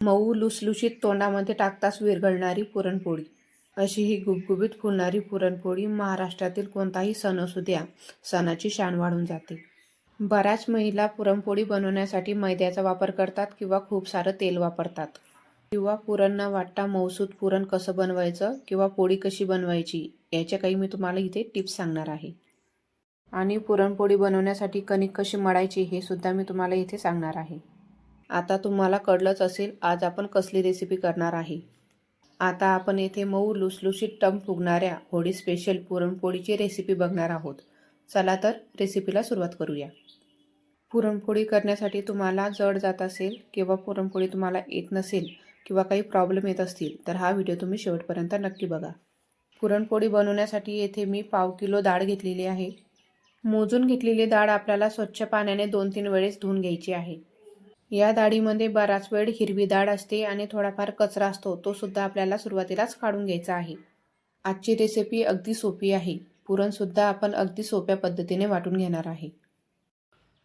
मऊ लुसलुशीत तोंडामध्ये टाकताच विरघळणारी पुरणपोळी. अशी ही गुबगुबीत फुलणारी पुरणपोळी महाराष्ट्रातील कोणताही सण असू द्या, सणाची शान वाढून जाते. बऱ्याच महिला पुरणपोळी बनवण्यासाठी मैद्याचा वापर करतात किंवा खूप सारं तेल वापरतात. किंवा पुरण न वाटता मऊसूत पुरण कसं बनवायचं किंवा पोळी कशी बनवायची याच्या काही मी तुम्हाला इथे टिप्स सांगणार आहे. आणि पुरणपोळी बनवण्यासाठी कणिक कशी मळायची हे सुद्धा मी तुम्हाला इथे सांगणार आहे. आता तुम्हाला कळलंच असेल आज आपण कसली रेसिपी करणार आहे. आता आपण येथे मऊ लुसलुशीत टम फुगणाऱ्या होळी स्पेशल पुरणपोळीची रेसिपी बघणार आहोत. चला तर रेसिपीला सुरुवात करूया. पुरणपोळी करण्यासाठी तुम्हाला जड जात असेल किंवा पुरणपोळी तुम्हाला येत नसेल किंवा काही प्रॉब्लेम येत असतील तर हा व्हिडिओ तुम्ही शेवटपर्यंत नक्की बघा. पुरणपोळी बनवण्यासाठी येथे मी 1/2 किलो डाळ घेतलेली आहे. मोजून घेतलेली डाळ आपल्याला स्वच्छ पाण्याने 2-3 वेळेस धुवून घ्यायची आहे. या डाळीमध्ये बराच वेळ हिरवी डाळ असते आणि थोडाफार कचरा असतो, तो सुद्धा आपल्याला सुरुवातीलाच काढून घ्यायचा आहे. आजची रेसिपी अगदी सोपी आहे. पुरणसुद्धा आपण अगदी सोप्या पद्धतीने वाटून घेणार आहे.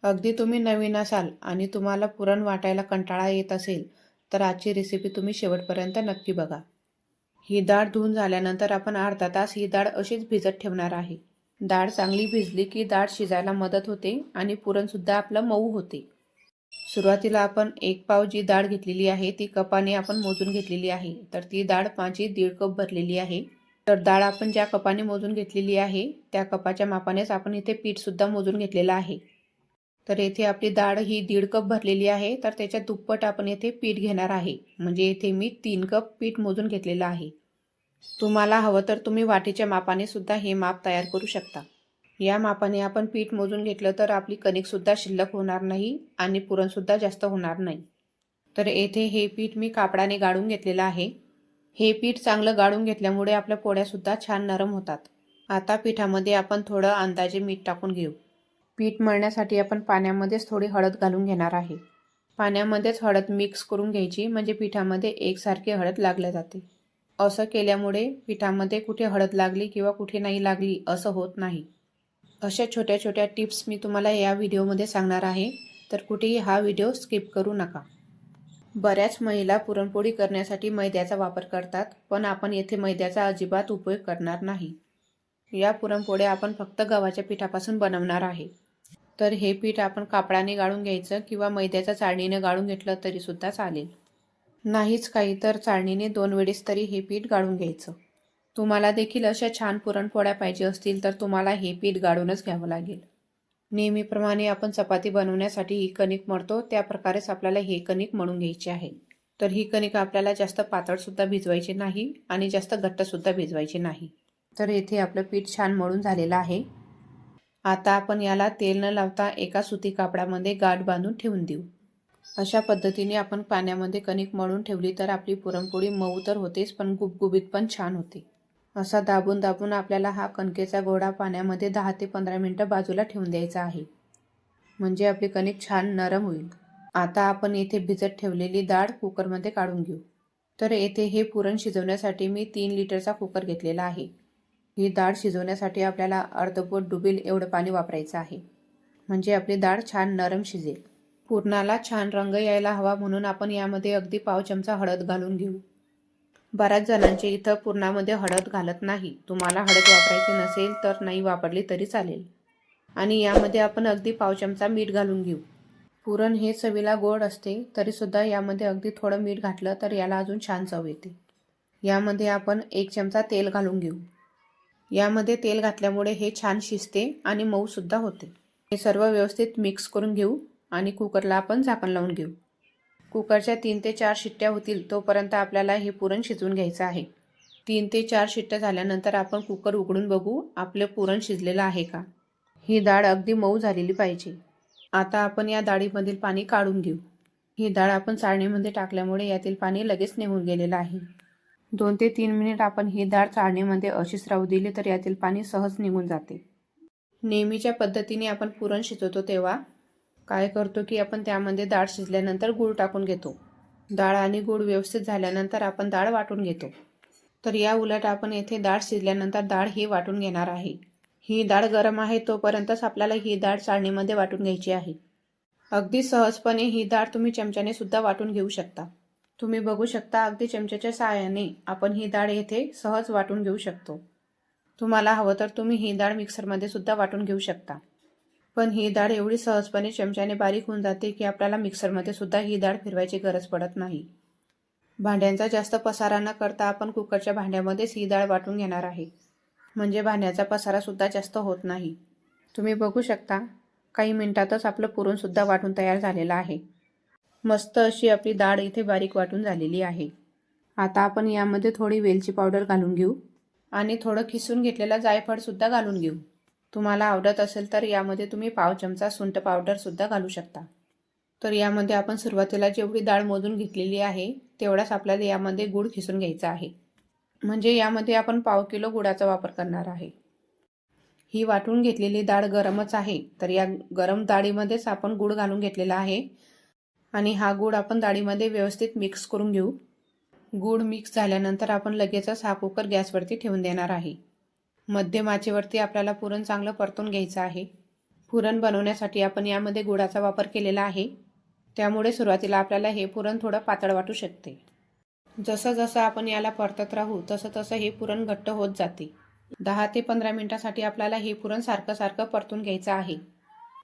अगदी तुम्ही नवीन असाल आणि तुम्हाला पुरण वाटायला कंटाळा येत असेल तर आजची रेसिपी तुम्ही शेवटपर्यंत नक्की बघा. ही डाळ धुवून झाल्यानंतर आपण अर्धा तास ही डाळ अशीच भिजत ठेवणार आहे. डाळ चांगली भिजली की डाळ शिजायला मदत होते आणि पुरणसुद्धा आपलं मऊ होते. सुरुवातीला आपण 1 पाव जी डाळ घेतलेली आहे ती कपाने आपण मोजून घेतलेली आहे. तर ती डाळ माझी 1.5 कप भरलेली आहे. तर डाळ आपण ज्या कपाने मोजून घेतलेली आहे त्या कपाच्या मापानेच आपण इथे पीठसुद्धा मोजून घेतलेलं आहे. तर येथे आपली डाळ ही 1.5 कप भरलेली आहे तर त्याच्या दुप्पट आपण येथे पीठ घेणार आहे. म्हणजे येथे मी 3 कप पीठ मोजून घेतलेलं आहे. तुम्हाला हवं तर तुम्ही वाटीच्या मापाने सुद्धा हे माप तयार करू शकता. या मापाने आपण पीठ मोजून घेतलं तर आपली कणिकसुद्धा शिल्लक होणार नाही आणि पुरणसुद्धा जास्त होणार नाही. तर येथे हे पीठ मी कापडाने गाळून घेतलेलं आहे. हे पीठ चांगलं गाळून घेतल्यामुळे आपल्या पोळ्यासुद्धा छान नरम होतात. आता पिठामध्ये आपण थोडं अंदाजे मीठ टाकून घेऊ. पीठ मळण्यासाठी आपण पाण्यामध्येच थोडी हळद घालून घेणार आहे. पाण्यामध्येच हळद मिक्स करून घ्यायची म्हणजे पिठामध्ये एकसारखी हळद लागल्या जाते. असं केल्यामुळे पिठामध्ये कुठे हळद लागली किंवा कुठे नाही लागली असं होत नाही. अशा छोट्या छोट्या टिप्स मी तुम्हाला या व्हिडिओमध्ये सांगणार आहे, तर कुठेही हा व्हिडिओ स्किप करू नका. बऱ्याच महिला पुरणपोळी करण्यासाठी मैद्याचा वापर करतात, पण आपण येथे मैद्याचा अजिबात उपयोग करणार नाही. या पुरणपोळ्या आपण फक्त गव्हाच्या पिठापासून बनवणार आहे. तर हे पीठ आपण कापडाने गाळून घ्यायचं किंवा मैद्याच्या चाळणीने गाळून घेतलं तरीसुद्धा चालेल. नाहीच काही तर चाळणीने 2 वेळेस तरी हे पीठ गाळून घ्यायचं. तुम्हाला देखील अशा छान पुरणपोळ्या पाहिजे असतील तर तुम्हाला हे पीठ गाळूनच घ्यावं लागेल. नेहमीप्रमाणे आपण चपाती बनवण्यासाठी ही कणिक मळतो त्या प्रकारेच आपल्याला हे कणिक मळून घ्यायची आहे. तर ही कणिक आपल्याला जास्त पातळसुद्धा भिजवायची नाही आणि जास्त घट्टसुद्धा भिजवायची नाही. तर येथे आपलं पीठ छान मळून झालेलं आहे. आता आपण याला तेल न लावता एका सुती कापडामध्ये गाठ बांधून ठेवून देऊ. अशा पद्धतीने आपण पाण्यामध्ये कणिक मळून ठेवली तर आपली पुरणपोळी मऊ तर होतेच पण गुबगुबीत पण छान होते. असा दाबून दाबून आपल्याला हा कणकेचा गोळा पाण्यामध्ये 10 ते 15 मिनिटं बाजूला ठेवून द्यायचा आहे. म्हणजे आपली कणिक छान नरम होईल. आता आपण येथे भिजत ठेवलेली डाळ कुकरमध्ये काढून घेऊ. तर येथे हे पुरण शिजवण्यासाठी मी 3 लिटरचा कुकर घेतलेला आहे. ही डाळ शिजवण्यासाठी आपल्याला अर्धपोट डुबेल एवढं पाणी वापरायचं आहे. म्हणजे आपली डाळ छान नरम शिजेल. पुरणाला छान रंग यायला हवा म्हणून आपण यामध्ये अगदी पाव चमचा हळद घालून घेऊ. बऱ्याच जणांचे इथं पुरणामध्ये हळद घालत नाही. तुम्हाला हळद वापरायची नसेल तर नाही वापरली तरी चालेल. आणि यामध्ये आपण अगदी पाव चमचा मीठ घालून घेऊ. पुरण हे चवीला गोड असते तरीसुद्धा यामध्ये अगदी थोडं मीठ घातलं तर याला अजून छान चव येते. यामध्ये आपण 1 चमचा तेल घालून घेऊ. यामध्ये तेल घातल्यामुळे हे छान शिजते आणि मऊसुद्धा होते. हे सर्व व्यवस्थित मिक्स करून घेऊ आणि कुकरला आपण झाकण लावून घेऊ. कुकरच्या 3 ते 4 शिट्ट्या होतील तोपर्यंत आपल्याला हे पुरण शिजवून घ्यायचं आहे. 3 ते 4 शिट्ट्या झाल्यानंतर आपण कुकर उघडून बघू आपलं पुरण शिजलेलं आहे का. ही डाळ अगदी मऊ झालेली पाहिजे. आता आपण या डाळीमधील पाणी काढून घेऊ. ही डाळ आपण चाळणीमध्ये टाकल्यामुळे यातील पाणी लगेच निघून गेलेलं आहे. 2 ते 3 मिनिट आपण ही डाळ चाळणीमध्ये अशीच राहू दिली तर यातील पाणी सहज निघून जाते. नेहमीच्या पद्धतीने आपण पुरण शिजवतो तेव्हा काय करतो की आपण त्यामध्ये डाळ शिजल्यानंतर गूळ टाकून घेतो. डाळ आणि गूळ व्यवस्थित झाल्यानंतर आपण डाळ वाटून घेतो. तर या उलट आपण येथे डाळ शिजल्यानंतर डाळ ही वाटून घेणार आहे. ही डाळ गरम आहे तोपर्यंतच आपल्याला ही डाळ चाळणीमध्ये वाटून घ्यायची आहे. अगदी सहजपणे ही डाळ तुम्ही चमच्याने सुद्धा वाटून घेऊ शकता. तुम्ही बघू शकता अगदी चमच्याच्या साहाय्याने आपण ही डाळ येथे सहज वाटून घेऊ शकतो. तुम्हाला हवं तर तुम्ही ही डाळ मिक्सरमध्ये सुद्धा वाटून घेऊ शकता. पण ही डाळ एवढी सहजपणे चमच्याने बारीक होऊन जाते की आपल्याला मिक्सरमध्ये सुद्धा ही डाळ फिरवायची गरज पडत नाही. भांड्यांचा जास्त पसारा न करता आपण कुकरच्या भांड्यामध्येच ही डाळ वाटून घेणार आहे. म्हणजे भांड्याचा पसारा सुद्धा जास्त होत नाही. तुम्ही बघू शकता काही मिनिटातच आपलं पुरणसुद्धा वाटून तयार झालेलं आहे. मस्त अशी आपली डाळ इथे बारीक वाटून झालेली आहे. आता आपण यामध्ये थोडी वेलची पावडर घालून घेऊ आणि थोडं किसून घेतलेलं जायफळसुद्धा घालून घेऊ. तुम्हाला आवडत असेल तर यामध्ये तुम्ही पाव चमचा सुंठ पावडरसुद्धा घालू शकता. तर यामध्ये आपण सुरुवातीला जेवढी डाळ मोजून घेतलेली आहे तेवढाच आपल्याला यामध्ये गूळ किसून घ्यायचा आहे. म्हणजे यामध्ये आपण पाव किलो गुळाचा वापर करणार आहे. ही वाटून घेतलेली डाळ गरमच आहे, तर या गरम डाळीमध्येच आपण गूळ घालून घेतलेला आहे आणि हा गूळ आपण डाळीमध्ये व्यवस्थित मिक्स करून घेऊ. गूळ मिक्स झाल्यानंतर आपण लगेचच हा कुकर गॅसवरती ठेवून देणार आहे. मध्यम आचेवरती आपल्याला पुरण चांगलं परतून घ्यायचं आहे. पुरण बनवण्यासाठी आपण यामध्ये गुळाचा वापर केलेला आहे, त्यामुळे सुरुवातीला आपल्याला हे पुरण थोडं पातळ वाटू शकते. जसं जसं आपण याला परतत राहू तसं तसं हे पुरण घट्ट होत जाते. 10 ते 15 मिनिटांसाठी आपल्याला हे पुरण सारखं सारखं परतून घ्यायचं आहे.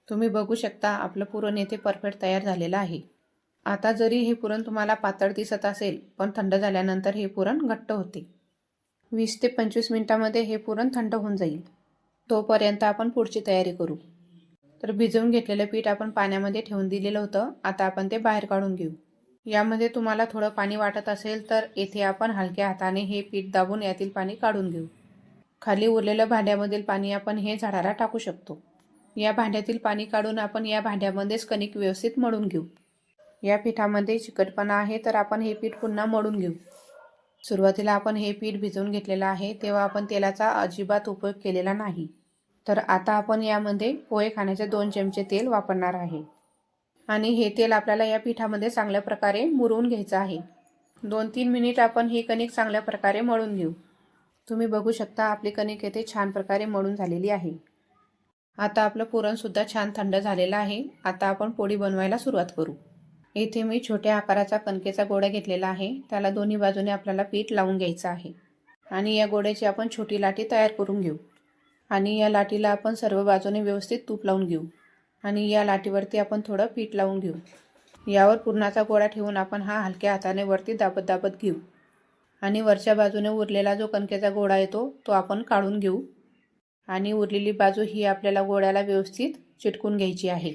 तुम्ही बघू शकता आपलं पुरण येथे परफेक्ट तयार झालेलं आहे. आता जरी हे पुरण तुम्हाला पातळ दिसत असेल पण थंड झाल्यानंतर हे पुरण घट्ट होते. 20 ते 25 मिनिटांमध्ये हे पुरण थंड होऊन जाईल. तोपर्यंत आपण पुढची तयारी करू. तर भिजवून घेतलेलं पीठ आपण पाण्यामध्ये ठेवून दिलेलं होतं. आता आपण ते बाहेर काढून घेऊ. यामध्ये तुम्हाला थोडं पाणी वाटत असेल तर येथे आपण हलक्या हाताने हे पीठ दाबून यातील पाणी काढून घेऊ. खाली उरलेलं भांड्यामधील पाणी आपण हे झाडाला टाकू शकतो. या भांड्यातील पाणी काढून आपण या भांड्यामध्येच कणिक व्यवस्थित मळून घेऊ. या पिठामध्ये चिकटपणा आहे तर आपण हे पीठ पुन्हा मळून घेऊ. सुरुवातीला आपण हे पीठ भिजवून घेतलेलं आहे तेव्हा आपण तेलाचा अजिबात उपयोग केलेला नाही. तर आता आपण यामध्ये पोहे खाण्याचे 2 चमचे तेल वापरणार आहे आणि हे तेल आपल्याला या पिठामध्ये चांगल्या प्रकारे मुरवून घ्यायचं आहे. 2-3 मिनिट आपण ही कणिक चांगल्या प्रकारे मळून घेऊ. तुम्ही बघू शकता आपली कणिक येथे छान प्रकारे मळून झालेली आहे. आता आपलं पुरणसुद्धा छान थंड झालेलं आहे. आता आपण पोळी बनवायला सुरुवात करू. येथे मी छोट्या आकाराचा कणकेचा गोळा घेतलेला आहे. त्याला दोन्ही बाजूने आपल्याला पीठ लावून घ्यायचं आहे आणि या गोळ्याची आपण छोटी लाटी तयार करून घेऊ आणि या लाटीला आपण सर्व बाजूने व्यवस्थित तूप लावून घेऊ आणि या लाटीवरती आपण थोडं पीठ लावून घेऊ. यावर पुरणाचा गोळा ठेवून आपण हा हलक्या हाताने वरती दाबत दाबत घेऊ आणि वरच्या बाजूने उरलेला जो कणकेचा गोळा येतो तो आपण काढून घेऊ आणि उरलेली बाजू ही आपल्याला गोळ्याला व्यवस्थित चिटकून घ्यायची आहे.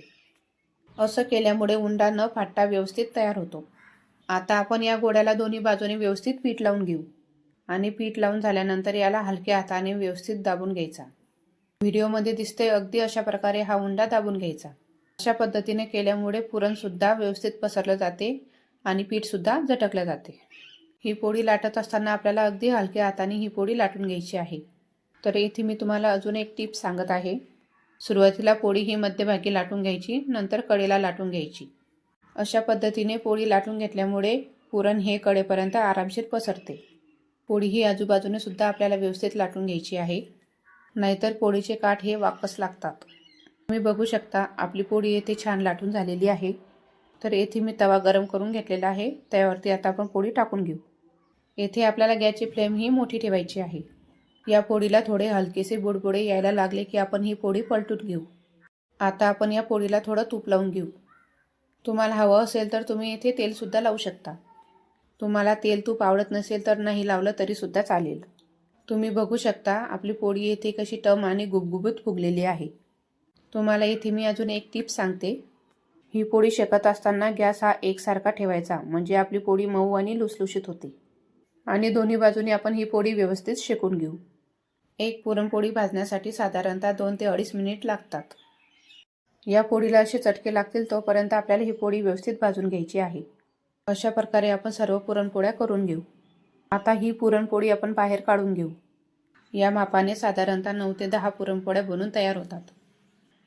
असं केल्यामुळे उंडा न फाटता व्यवस्थित तयार होतो. आता आपण या गोळ्याला दोन्ही बाजूने व्यवस्थित पीठ लावून घेऊ आणि पीठ लावून झाल्यानंतर याला हलक्या हाताने व्यवस्थित दाबून घ्यायचा. व्हिडिओमध्ये दिसते अगदी अशा प्रकारे हा उंडा दाबून घ्यायचा. अशा पद्धतीने केल्यामुळे पुरणसुद्धा व्यवस्थित पसरलं जाते आणि पीठसुद्धा झटकलं जाते. ही पोळी लाटत असताना आपल्याला अगदी हलक्या हाताने ही पोळी लाटून घ्यायची आहे. तर इथे मी तुम्हाला अजून एक टिप सांगत आहे. सुरुवातीला पोळी ही मध्यभागी लाटून घ्यायची, नंतर कडेला लाटून घ्यायची. अशा पद्धतीने पोळी लाटून घेतल्यामुळे पुरण हे कडेपर्यंत आरामशीर पसरते. पोळी ही आजूबाजूने सुद्धा आपल्याला व्यवस्थित लाटून घ्यायची आहे, नाहीतर पोळीचे काठ हे वाकस लागतात. तुम्ही बघू शकता आपली पोळी येथे छान लाटून झालेली आहे. तर येथे मी तवा गरम करून घेतलेला आहे. त्यावरती आता आपण पोळी टाकून घेऊ. येथे आपल्याला गॅसची फ्लेम ही मोठी ठेवायची आहे. या पोळीला थोडे हलकेसे बुडबुडे यायला लागले की आपण ही पोळी पलटून घेऊ. आता आपण या पोळीला थोडं तूप लावून घेऊ. तुम्हाला हवं असेल तर तुम्ही येथे तेलसुद्धा लावू शकता. तुम्हाला तेल तूप आवडत नसेल तर नाही लावलं तरीसुद्धा चालेल. तुम्ही बघू शकता आपली पोळी येथे कशी टम आणि गुबगुबीत फुगलेली आहे. तुम्हाला इथे मी अजून एक टिप सांगते. ही पोळी शेकत असताना गॅस हा एकसारखा ठेवायचा, म्हणजे आपली पोळी मऊ आणि लुसलुशीत होते आणि दोन्ही बाजूनी आपण ही पोळी व्यवस्थित शेकून घेऊ. एक पुरणपोळी भाजण्यासाठी साधारणतः 2 ते 2.5 मिनिट लागतात. या पोळीला असे चटके लागतील तोपर्यंत आपल्याला ही पोळी व्यवस्थित भाजून घ्यायची आहे. अशा प्रकारे आपण सर्व पुरणपोळ्या करून घेऊ. आता ही पुरणपोळी आपण बाहेर काढून घेऊ. या मापाने साधारणतः 9 ते 10 पुरणपोळ्या बनून तयार होतात.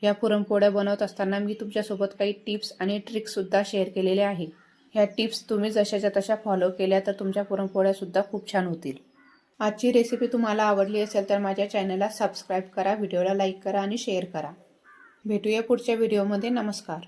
या पुरणपोळ्या बनवत असताना मी तुमच्यासोबत काही टिप्स आणि ट्रिक्ससुद्धा शेअर केलेल्या आहे. ह्या टिप्स तुम्ही जशाच्या तशा फॉलो केल्या तर तुमच्या पुरणपोळ्यासुद्धा खूप छान होतील. आजची रेसिपी तुम्हाला आवडली असेल तर माझ्या चॅनलला सबस्क्राईब करा, व्हिडिओला लाईक करा आणि शेअर करा. भेटूया पुढच्या व्हिडिओमध्ये. नमस्कार.